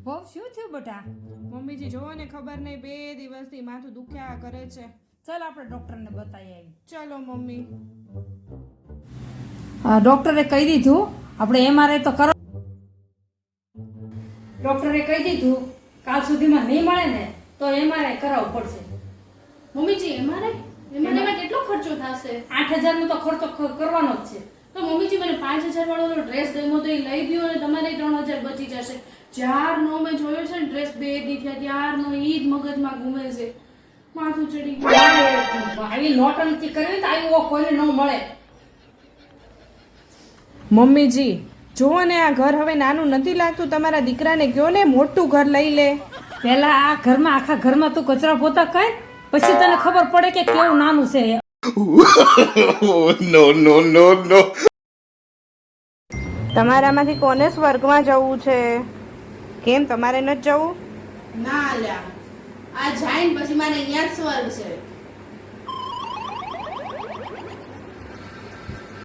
હો શું થયું બેટા? મમ્મીજી જોવો ને ખબર નહીં 2 દિવસથી માથું દુખ્યા કરે છે. ચાલ આપણે ડોક્ટરને બતાવી આવી. ચલો મમ્મી. ડોક્ટરે કહી દીધું આપણે એમઆરઆઈ તો કરો. ડોક્ટરે કહી દીધું કાલ સુધીમાં નહીં મળે ને તો એમઆરઆઈ કરાવવું પડશે. મમ્મીજી એમાં કેટલો ખર્ચો થશે? 8,000 નો તો ખર્ચો કરવાનો જ છે. તો મમ્મીજી મને 5,000 વાળો ડ્રેસ ગમ્યો તો એ લઈ દો અને તમારે 3,000 બચી જશે. જ્યારનો મેં જોયો છે ને ડ્રેસ 2 દી થયા ત્યારનો ઈ જ મગજમાં ઘૂમે છે. માથું ચડી ગયું. આવી નોટંકી કરવી તો આવી કોઈને ન મળે. મમ્મીજી જુઓ ને આ ઘર હવે નાનું નથી લાગતું. તમારા દીકરાને કયો ને મોટું ઘર લઈ લે. પહેલા આ ઘરમાં આખા ઘરમાં તું કચરા પોતા કર પછી તને ખબર પડે કે કેવું નાનું છે. No. તમારામાંથી કોને સ્વર્ગમાં જવું છે? કેમ તમારે નથી જવું? ના લ્યા આ જાઈન પછી મારે અહીંયા જ સ્વર્ગ છે.